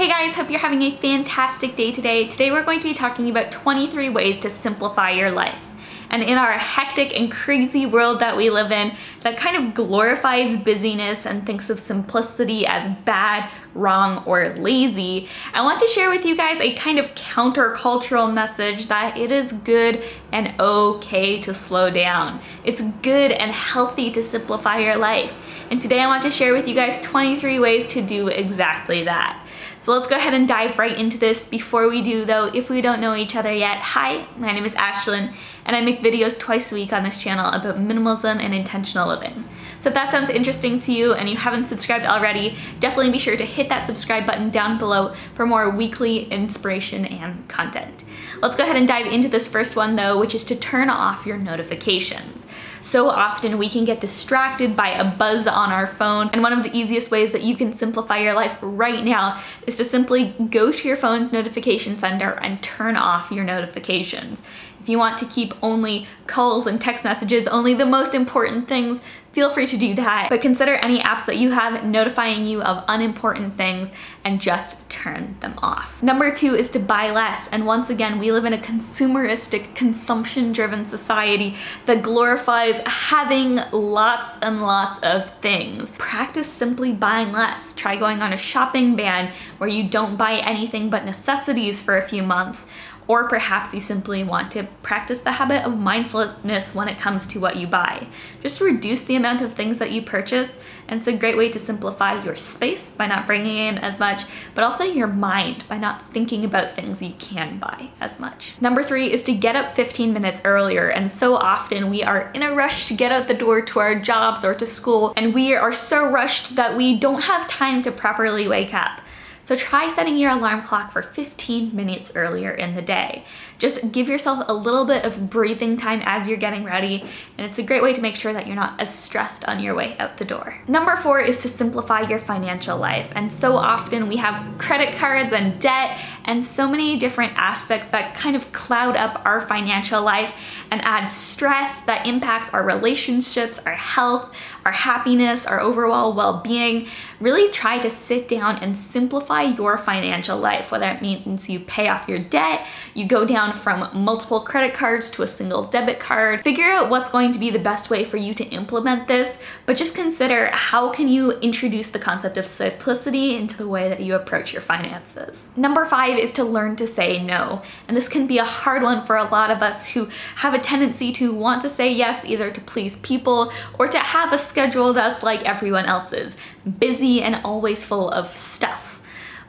Hey guys, hope you're having a fantastic day today. Today we're going to be talking about 23 ways to simplify your life. And in our hectic and crazy world that we live in, that kind of glorifies busyness and thinks of simplicity as bad, wrong, or lazy, I want to share with you guys a kind of countercultural message that it is good and okay to slow down. It's good and healthy to simplify your life. And today I want to share with you guys 23 ways to do exactly that. So let's go ahead and dive right into this. Before we do though, if we don't know each other yet, hi, my name is Ashlynne, and I make videos twice a week on this channel about minimalism and intentional living. So if that sounds interesting to you and you haven't subscribed already, definitely be sure to hit that subscribe button down below for more weekly inspiration and content. Let's go ahead and dive into this first one though, which is to turn off your notifications. So often we can get distracted by a buzz on our phone, and one of the easiest ways that you can simplify your life right now is to simply go to your phone's notification center and turn off your notifications. If you want to keep only calls and text messages, only the most important things, feel free to do that, but consider any apps that you have notifying you of unimportant things and just turn them off. Number 2 is to buy less, and once again, we live in a consumeristic, consumption-driven society that glorifies having lots and lots of things. Practice simply buying less. Try going on a shopping ban where you don't buy anything but necessities for a few months. Or perhaps you simply want to practice the habit of mindfulness when it comes to what you buy. Just reduce the amount of things that you purchase, and it's a great way to simplify your space by not bringing in as much, but also your mind by not thinking about things you can buy as much. Number 3 is to get up 15 minutes earlier, and so often we are in a rush to get out the door to our jobs or to school, and we are so rushed that we don't have time to properly wake up. So try setting your alarm clock for 15 minutes earlier in the day. Just give yourself a little bit of breathing time as you're getting ready, and it's a great way to make sure that you're not as stressed on your way out the door. Number 4 is to simplify your financial life. And so often we have credit cards and debt and so many different aspects that kind of cloud up our financial life and add stress that impacts our relationships, our health, our happiness, our overall well-being. Really try to sit down and simplify your financial life, whether it means you pay off your debt, you go down from multiple credit cards to a single debit card. Figure out what's going to be the best way for you to implement this, but just consider how can you introduce the concept of simplicity into the way that you approach your finances. Number 5 is to learn to say no. And this can be a hard one for a lot of us who have a tendency to want to say yes either to please people or to have a schedule that's like everyone else's, busy and always full of stuff.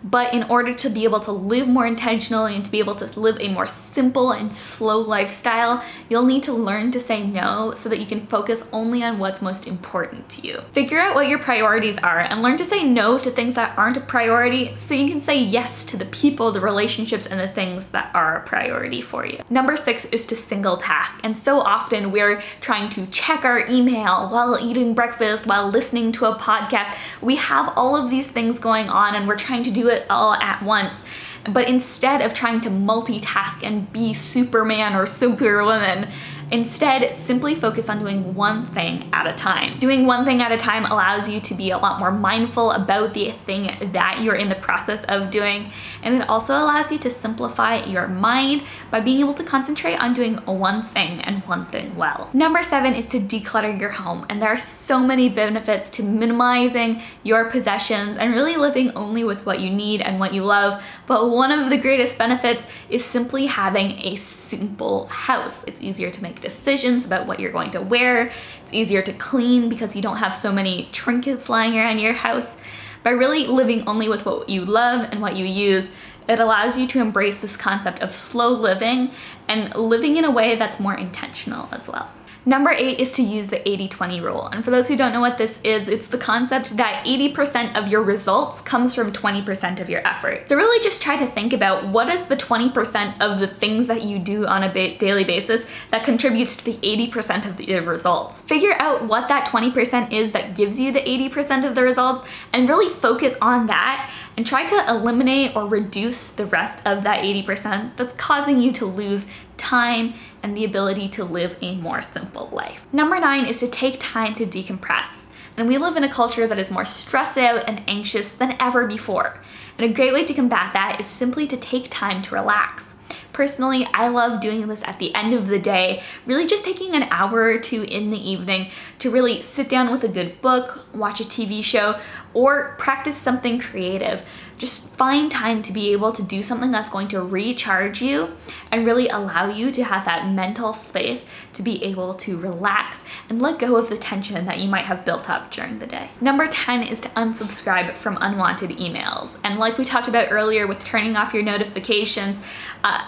But in order to be able to live more intentionally and to be able to live a more simple and slow lifestyle, you'll need to learn to say no so that you can focus only on what's most important to you. Figure out what your priorities are and learn to say no to things that aren't a priority so you can say yes to the people, the relationships, and the things that are a priority for you. Number 6 is to single task. And so often we're trying to check our email while eating breakfast, while listening to a podcast. We have all of these things going on and we're trying to do it all at once. But instead of trying to multitask and be Superman or Superwoman, instead, simply focus on doing one thing at a time. Doing one thing at a time allows you to be a lot more mindful about the thing that you're in the process of doing, and it also allows you to simplify your mind by being able to concentrate on doing one thing and one thing well. Number 7 is to declutter your home, and there are so many benefits to minimizing your possessions and really living only with what you need and what you love, but one of the greatest benefits is simply having a simple house. It's easier to make decisions about what you're going to wear. It's easier to clean because you don't have so many trinkets lying around your house. By really living only with what you love and what you use, it allows you to embrace this concept of slow living and living in a way that's more intentional as well. Number 8 is to use the 80-20 rule. And for those who don't know what this is, it's the concept that 80% of your results comes from 20% of your effort. So really just try to think about what is the 20% of the things that you do on a daily basis that contributes to the 80% of the results. Figure out what that 20% is that gives you the 80% of the results and really focus on that and try to eliminate or reduce the rest of that 80% that's causing you to lose time and the ability to live a more simple life. Number 9 is to take time to decompress. And we live in a culture that is more stressed out and anxious than ever before. And a great way to combat that is simply to take time to relax. Personally, I love doing this at the end of the day, really just taking an hour or two in the evening to really sit down with a good book, watch a TV show, or practice something creative. Just find time to be able to do something that's going to recharge you and really allow you to have that mental space to be able to relax and let go of the tension that you might have built up during the day. Number 10 is to unsubscribe from unwanted emails. And like we talked about earlier with turning off your notifications,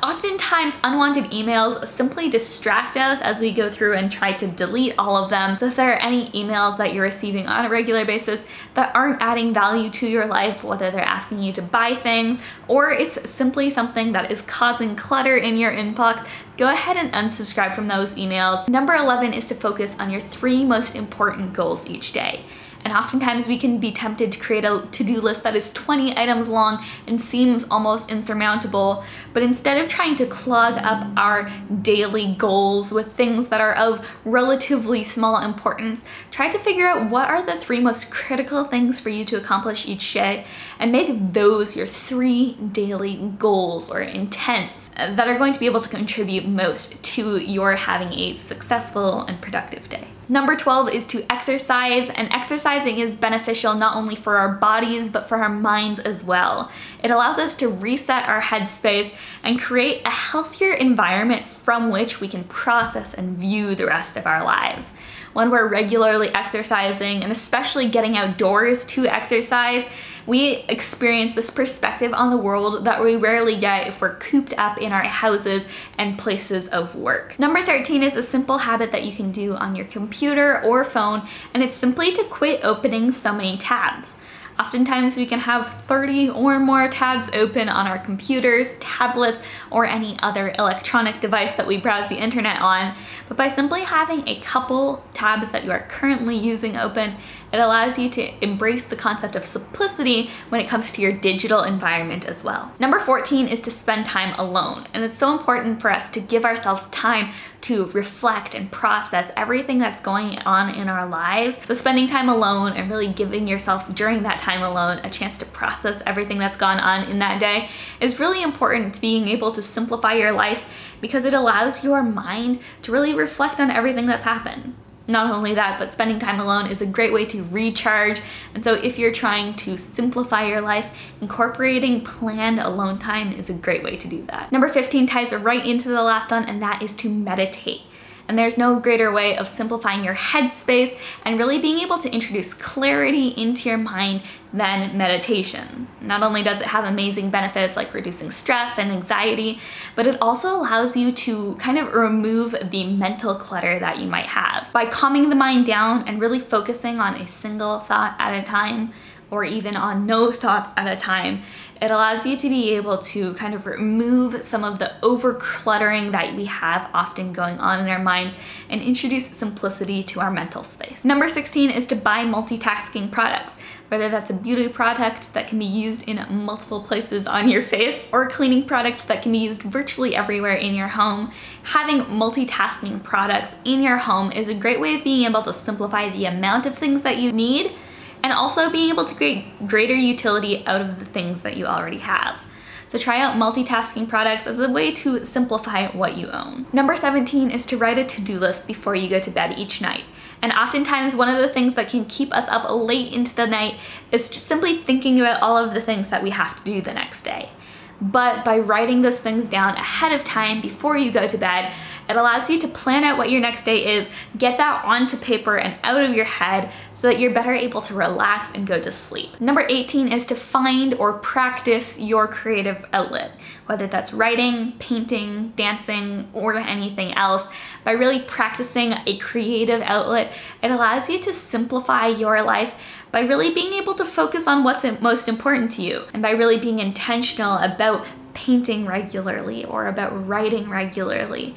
oftentimes unwanted emails simply distract us as we go through and try to delete all of them. So if there are any emails that you're receiving on a regular basis that aren't adding value to your life, whether they're asking you to buy things or it's simply something that is causing clutter in your inbox, go ahead and unsubscribe from those emails. Number 11 is to focus on your 3 most important goals each day. And oftentimes we can be tempted to create a to-do list that is 20 items long and seems almost insurmountable. But instead of trying to clog up our daily goals with things that are of relatively small importance, try to figure out what are the 3 most critical things for you to accomplish each day and make those your 3 daily goals or intents that are going to be able to contribute most to your having a successful and productive day. Number 12 is to exercise, and exercising is beneficial not only for our bodies but for our minds as well. It allows us to reset our headspace and create a healthier environment from which we can process and view the rest of our lives. When we're regularly exercising, and especially getting outdoors to exercise, we experience this perspective on the world that we rarely get if we're cooped up in our houses and places of work. Number 13 is a simple habit that you can do on your computer or phone, and it's simply to quit opening so many tabs. Oftentimes we can have 30 or more tabs open on our computers, tablets, or any other electronic device that we browse the internet on, but by simply having a couple tabs that you are currently using open, it allows you to embrace the concept of simplicity when it comes to your digital environment as well. Number 14 is to spend time alone, and it's so important for us to give ourselves time to reflect and process everything that's going on in our lives. So spending time alone and really giving yourself during that time alone a chance to process everything that's gone on in that day is really important to being able to simplify your life, because it allows your mind to really reflect on everything that's happened. Not only that, but spending time alone is a great way to recharge. And so if you're trying to simplify your life, incorporating planned alone time is a great way to do that. Number 15 ties right into the last one, and that is to meditate. And there's no greater way of simplifying your headspace and really being able to introduce clarity into your mind than meditation. Not only does it have amazing benefits like reducing stress and anxiety, but it also allows you to kind of remove the mental clutter that you might have. By calming the mind down and really focusing on a single thought at a time, or even on no thoughts at a time, it allows you to be able to kind of remove some of the over-cluttering that we have often going on in our minds and introduce simplicity to our mental space. Number 16 is to buy multitasking products, whether that's a beauty product that can be used in multiple places on your face or cleaning products that can be used virtually everywhere in your home. Having multitasking products in your home is a great way of being able to simplify the amount of things that you need and also being able to create greater utility out of the things that you already have. So try out multitasking products as a way to simplify what you own. Number 17 is to write a to-do list before you go to bed each night. And oftentimes one of the things that can keep us up late into the night is just simply thinking about all of the things that we have to do the next day. But by writing those things down ahead of time before you go to bed, it allows you to plan out what your next day is, get that onto paper and out of your head so that you're better able to relax and go to sleep. Number 18 is to find or practice your creative outlet, whether that's writing, painting, dancing, or anything else. By really practicing a creative outlet, it allows you to simplify your life by really being able to focus on what's most important to you, and by really being intentional about painting regularly or about writing regularly.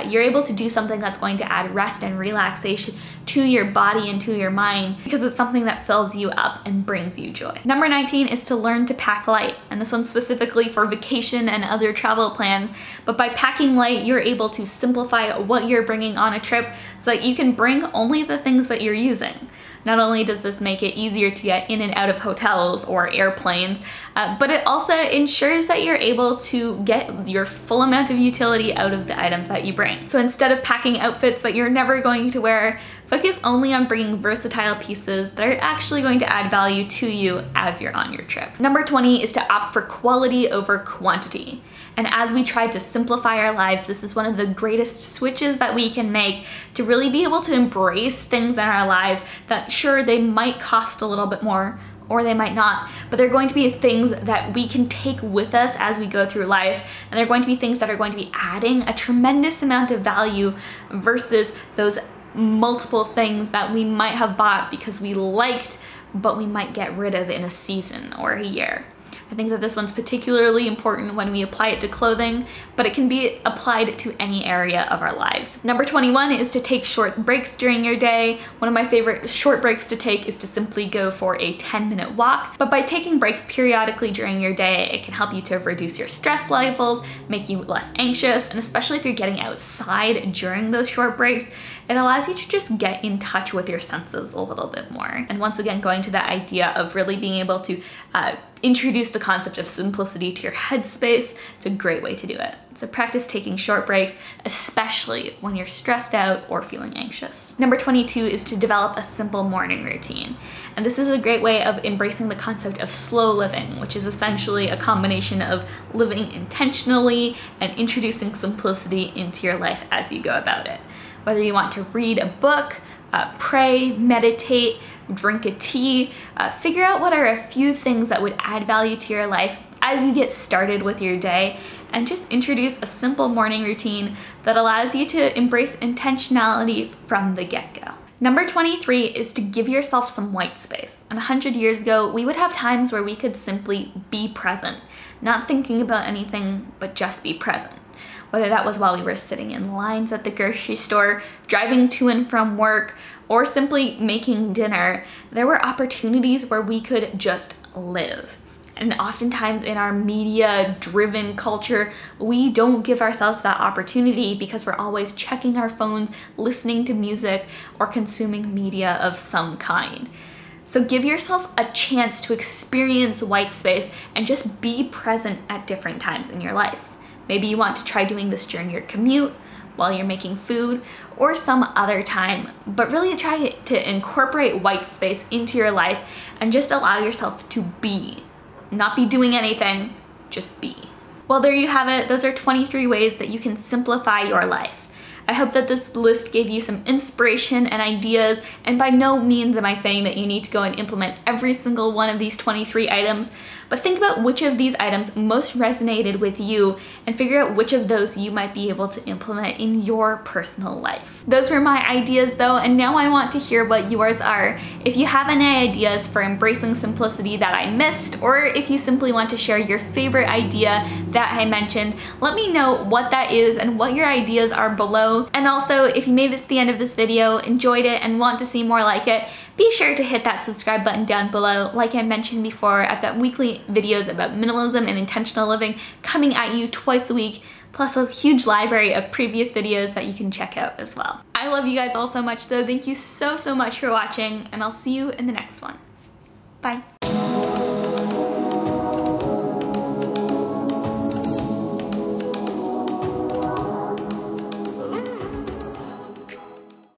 You're able to do something that's going to add rest and relaxation to your body and to your mind because it's something that fills you up and brings you joy. Number 19 is to learn to pack light, and this one's specifically for vacation and other travel plans. But by packing light, you're able to simplify what you're bringing on a trip so that you can bring only the things that you're using. Not only does this make it easier to get in and out of hotels or airplanes, but it also ensures that you're able to get your full amount of utility out of the items that you bring. So instead of packing outfits that you're never going to wear, focus only on bringing versatile pieces that are actually going to add value to you as you're on your trip. Number 20 is to opt for quality over quantity. And as we try to simplify our lives, this is one of the greatest switches that we can make to really be able to embrace things in our lives that, sure, they might cost a little bit more, or they might not, but they're going to be things that we can take with us as we go through life, and they're going to be things that are going to be adding a tremendous amount of value versus those multiple things that we might have bought because we liked, but we might get rid of in a season or a year. I think that this one's particularly important when we apply it to clothing, but it can be applied to any area of our lives. Number 21 is to take short breaks during your day. One of my favorite short breaks to take is to simply go for a 10-minute walk. But by taking breaks periodically during your day, it can help you to reduce your stress levels, make you less anxious, and especially if you're getting outside during those short breaks, it allows you to just get in touch with your senses a little bit more. And once again, going to that idea of really being able to introduce the concept of simplicity to your headspace, it's a great way to do it. So practice taking short breaks, especially when you're stressed out or feeling anxious. Number 22 is to develop a simple morning routine. And this is a great way of embracing the concept of slow living, which is essentially a combination of living intentionally and introducing simplicity into your life as you go about it. Whether you want to read a book, pray, meditate, drink a tea, figure out what are a few things that would add value to your life as you get started with your day, and just introduce a simple morning routine that allows you to embrace intentionality from the get-go. Number 23 is to give yourself some white space. And 100 years ago, we would have times where we could simply be present, not thinking about anything, but just be present. Whether that was while we were sitting in lines at the grocery store, driving to and from work, or simply making dinner, there were opportunities where we could just live. And oftentimes in our media-driven culture, we don't give ourselves that opportunity because we're always checking our phones, listening to music, or consuming media of some kind. So give yourself a chance to experience white space and just be present at different times in your life. Maybe you want to try doing this during your commute, while you're making food, or some other time, but really try to incorporate white space into your life and just allow yourself to be. Not be doing anything, just be. Well, there you have it. Those are 23 ways that you can simplify your life. I hope that this list gave you some inspiration and ideas, and by no means am I saying that you need to go and implement every single one of these 23 items, but think about which of these items most resonated with you and figure out which of those you might be able to implement in your personal life. Those were my ideas though, and now I want to hear what yours are. If you have any ideas for embracing simplicity that I missed, or if you simply want to share your favorite idea that I mentioned, let me know what that is and what your ideas are below. And also, if you made it to the end of this video, enjoyed it, and want to see more like it, be sure to hit that subscribe button down below. Like I mentioned before, I've got weekly videos about minimalism and intentional living coming at you twice a week, plus a huge library of previous videos that you can check out as well. I love you guys all so much though. Thank you so much for watching, and I'll see you in the next one. Bye.